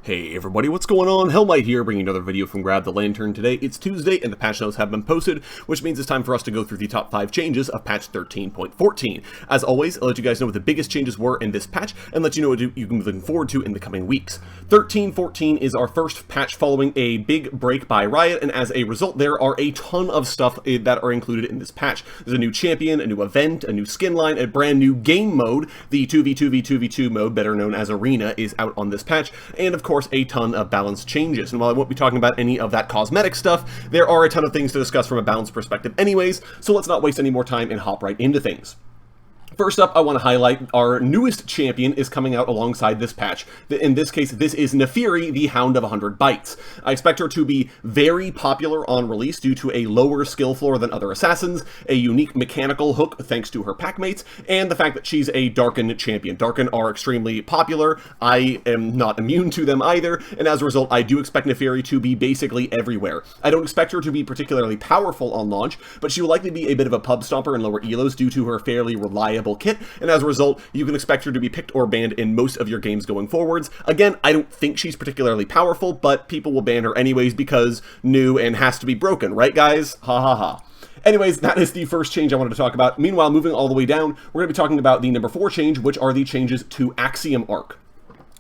Hey everybody, what's going on? Hellmite here, bringing another video from Grab the Lantern. Today it's Tuesday and the patch notes have been posted, which means it's time for us to go through the top 5 changes of patch 13.14. As always, I'll let you guys know what the biggest changes were in this patch and let you know what you can be looking forward to in the coming weeks. 13.14 is our first patch following a big break by Riot, and as a result there are a ton of stuff that are included in this patch. There's a new champion, a new event, a new skin line, a brand new game mode. The 2v2v2v2 mode, better known as Arena, is out on this patch, and of course a ton of balance changes. And while I won't be talking about any of that cosmetic stuff, there are a ton of things to discuss from a balance perspective anyways, so let's not waste any more time and hop right into things. First up, I want to highlight our newest champion is coming out alongside this patch. In this case, this is Naafiri, the Hound of 100 Bites. I expect her to be very popular on release due to a lower skill floor than other assassins, a unique mechanical hook thanks to her pack mates, and the fact that she's a Darken champion. Darken are extremely popular. I am not immune to them either, and as a result, I do expect Naafiri to be basically everywhere. I don't expect her to be particularly powerful on launch, but she will likely be a bit of a pub stomper in lower elos due to her fairly reliable kit, and as a result, you can expect her to be picked or banned in most of your games going forwards. Again, I don't think she's particularly powerful, but people will ban her anyways because new and has to be broken, right guys? Ha ha ha. Anyways, that is the first change I wanted to talk about. Meanwhile, moving all the way down, we're going to be talking about the number 4 change, which are the changes to Axiom Arc.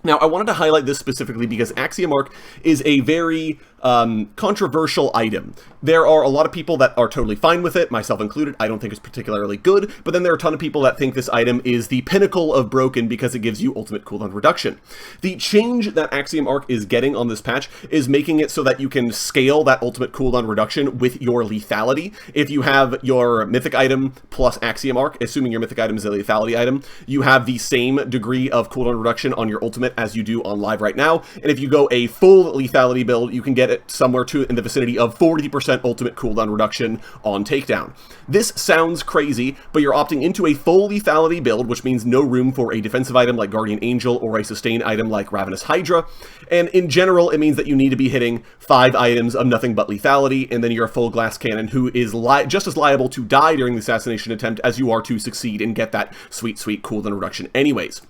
Now, I wanted to highlight this specifically because Axiom Arc is a very controversial item. There are a lot of people that are totally fine with it, myself included. I don't think it's particularly good, but then there are a ton of people that think this item is the pinnacle of broken because it gives you ultimate cooldown reduction. The change that Axiom Arc is getting on this patch is making it so that you can scale that ultimate cooldown reduction with your lethality. If you have your mythic item plus Axiom Arc, assuming your mythic item is a lethality item, you have the same degree of cooldown reduction on your ultimate as you do on live right now, and if you go a full lethality build, you can get it somewhere in the vicinity of 40% ultimate cooldown reduction on takedown. This sounds crazy, but you're opting into a full lethality build, which means no room for a defensive item like Guardian Angel or a sustain item like Ravenous Hydra, and in general it means that you need to be hitting 5 items of nothing but lethality, and then you're a full glass cannon who is just as liable to die during the assassination attempt as you are to succeed and get that sweet cooldown reduction anyways.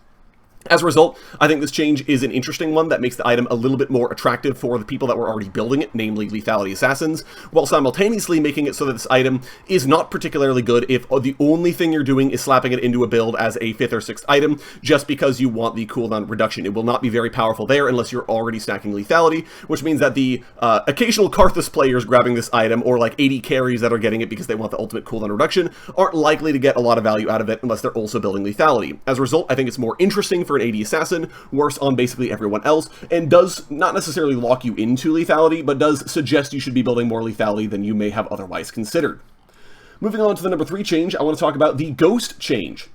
As a result, I think this change is an interesting one that makes the item a little bit more attractive for the people that were already building it, namely lethality assassins, while simultaneously making it so that this item is not particularly good if the only thing you're doing is slapping it into a build as a 5th or 6th item just because you want the cooldown reduction. It will not be very powerful there unless you're already stacking lethality, which means that the occasional Karthus players grabbing this item, or like 80 carries that are getting it because they want the ultimate cooldown reduction, aren't likely to get a lot of value out of it unless they're also building lethality. As a result, I think it's more interesting for an AD assassin, worse on basically everyone else, and does not necessarily lock you into lethality, but does suggest you should be building more lethality than you may have otherwise considered. Moving on to the number 3 change, I want to talk about the Ghost change.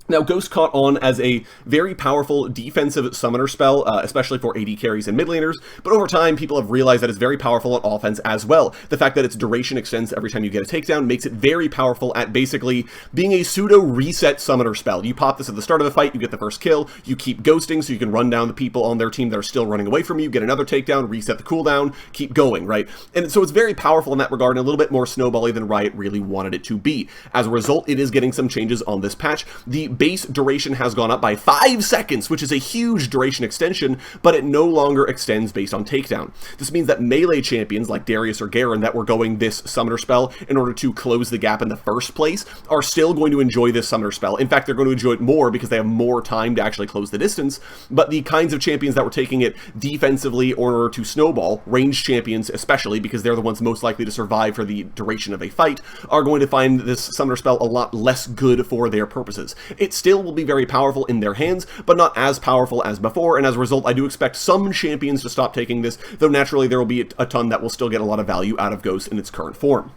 Now, Ghost caught on as a very powerful defensive summoner spell, especially for AD carries and mid laners, but over time, people have realized that it's very powerful on offense as well. The fact that its duration extends every time you get a takedown makes it very powerful at basically being a pseudo-reset summoner spell. You pop this at the start of the fight, you get the first kill, you keep ghosting so you can run down the people on their team that are still running away from you, get another takedown, reset the cooldown, keep going, right? And so it's very powerful in that regard and a little bit more snowbally than Riot really wanted it to be. As a result, it is getting some changes on this patch. The base duration has gone up by 5 seconds, which is a huge duration extension, but it no longer extends based on takedown. This means that melee champions like Darius or Garen that were going this summoner spell in order to close the gap in the first place are still going to enjoy this summoner spell. In fact, they're going to enjoy it more because they have more time to actually close the distance, but the kinds of champions that were taking it defensively or in order to snowball, ranged champions especially, because they're the ones most likely to survive for the duration of a fight, are going to find this summoner spell a lot less good for their purposes. It still will be very powerful in their hands, but not as powerful as before, and as a result, I do expect some champions to stop taking this, though naturally there will be a ton that will still get a lot of value out of Ghost in its current form.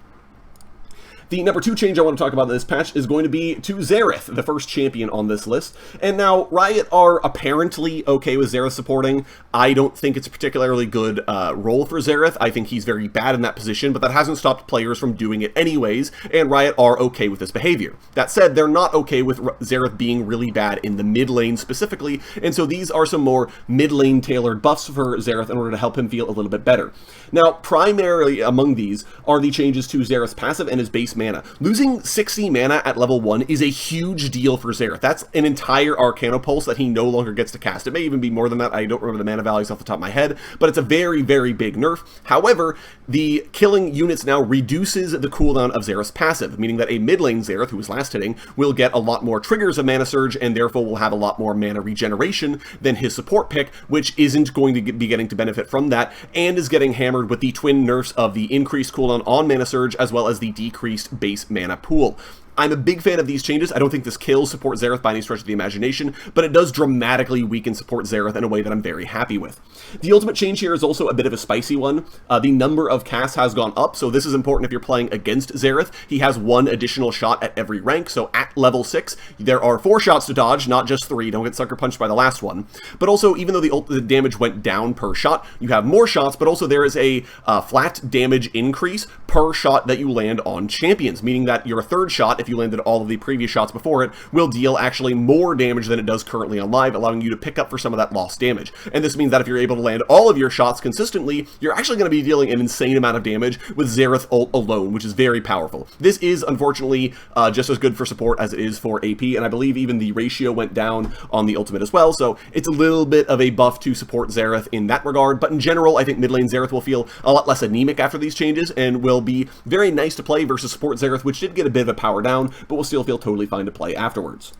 The number 2 change I want to talk about in this patch is going to be to Xerath, the first champion on this list. And now, Riot are apparently okay with Xerath supporting. I don't think it's a particularly good role for Xerath. I think he's very bad in that position, but that hasn't stopped players from doing it anyways, and Riot are okay with this behavior. That said, they're not okay with Xerath being really bad in the mid lane specifically, and so these are some more mid lane tailored buffs for Xerath in order to help him feel a little bit better. Now, primarily among these are the changes to Xerath's passive and his base mana. Losing 60 mana at level 1 is a huge deal for Xerath. That's an entire Arcana Pulse that he no longer gets to cast. It may even be more than that. I don't remember the mana values off the top of my head, but it's a very, very big nerf. However, the killing units now reduces the cooldown of Xerath's passive, meaning that a mid lane Xerath, who was last hitting, will get a lot more triggers of Mana Surge, and therefore will have a lot more mana regeneration than his support pick, which isn't going to be getting to benefit from that, and is getting hammered with the twin nerfs of the increased cooldown on Mana Surge, as well as the decreased base mana pool. I'm a big fan of these changes. I don't think this kills support Xerath by any stretch of the imagination, but it does dramatically weaken support Xerath in a way that I'm very happy with. The ultimate change here is also a bit of a spicy one. The number of casts has gone up, so this is important if you're playing against Xerath. He has 1 additional shot at every rank, so at level 6, there are 4 shots to dodge, not just 3. Don't get sucker punched by the last one. But also, even though the damage went down per shot, you have more shots, but also there is a flat damage increase per shot that you land on champions, meaning that your third shot, if you landed all of the previous shots before it, will deal actually more damage than it does currently on live, allowing you to pick up for some of that lost damage. And this means that if you're able to land all of your shots consistently, you're actually going to be dealing an insane amount of damage with Xerath ult alone, which is very powerful. This is unfortunately just as good for support as it is for AP, and I believe even the ratio went down on the ultimate as well, so it's a little bit of a buff to support Xerath in that regard. But in general, I think mid lane Xerath will feel a lot less anemic after these changes, and will be very nice to play versus support Xerath, which did get a bit of a power down, but will still feel totally fine to play afterwards.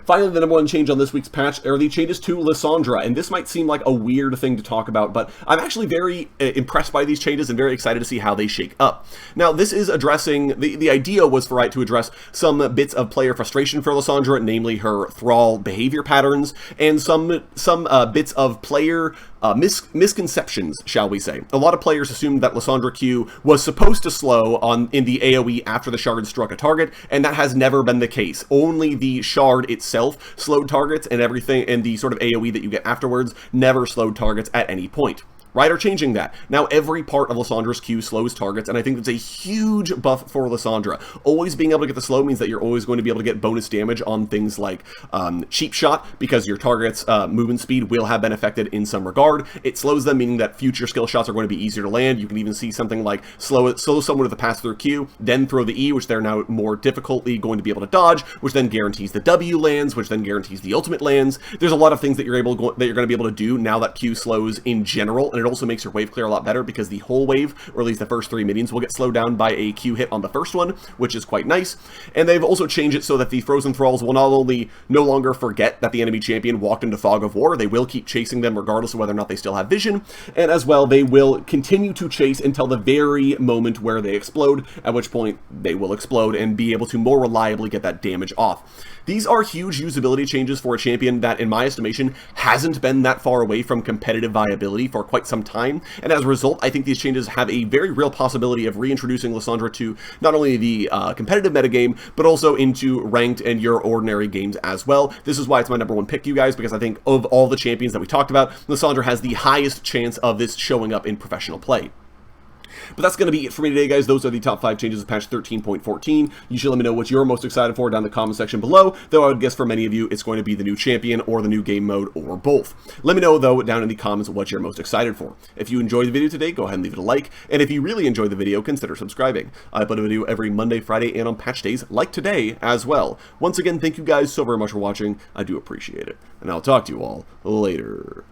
Finally, the number 1 change on this week's patch are the changes to Lissandra, and this might seem like a weird thing to talk about, but I'm actually very impressed by these changes and very excited to see how they shake up. Now, this is addressing, the idea was for Riot to address some bits of player frustration for Lissandra, namely her thrall behavior patterns, and some bits of player misconceptions, shall we say. A lot of players assumed that Lissandra Q was supposed to slow in the AoE after the shard struck a target, and that has never been the case. Only the shard itself slowed targets, and everything, and the sort of AoE that you get afterwards never slowed targets at any point. Riot are changing that. Now every part of Lissandra's Q slows targets, and I think that's a huge buff for Lissandra. Always being able to get the slow means that you're always going to be able to get bonus damage on things like cheap shot, because your target's movement speed will have been affected in some regard. It slows them, meaning that future skill shots are going to be easier to land. You can even see something like slow someone with a pass-through Q, then throw the E, which they're now more difficultly going to be able to dodge, which then guarantees the W lands, which then guarantees the ultimate lands. There's a lot of things that you're going to be able to do now that Q slows in general, and it also makes your wave clear a lot better, because the whole wave, or at least the first 3 minions, will get slowed down by a Q hit on the first one, which is quite nice. And they've also changed it so that the Frozen Thralls will not only no longer forget that the enemy champion walked into Fog of War, they will keep chasing them regardless of whether or not they still have vision, and as well, they will continue to chase until the very moment where they explode, at which point they will explode and be able to more reliably get that damage off. These are huge usability changes for a champion that, in my estimation, hasn't been that far away from competitive viability for quite some time, and as a result, I think these changes have a very real possibility of reintroducing Lissandra to not only the competitive metagame, but also into ranked and your ordinary games as well. This is why it's my number 1 pick, you guys, because I think of all the champions that we talked about, Lissandra has the highest chance of this showing up in professional play. But that's going to be it for me today, guys. Those are the top 5 changes of patch 13.14. You should let me know what you're most excited for down in the comment section below, though I would guess for many of you it's going to be the new champion or the new game mode or both. Let me know, though, down in the comments what you're most excited for. If you enjoyed the video today, go ahead and leave it a like, and if you really enjoyed the video, consider subscribing. I upload a video every Monday, Friday, and on patch days like today as well. Once again, thank you guys so very much for watching. I do appreciate it, and I'll talk to you all later.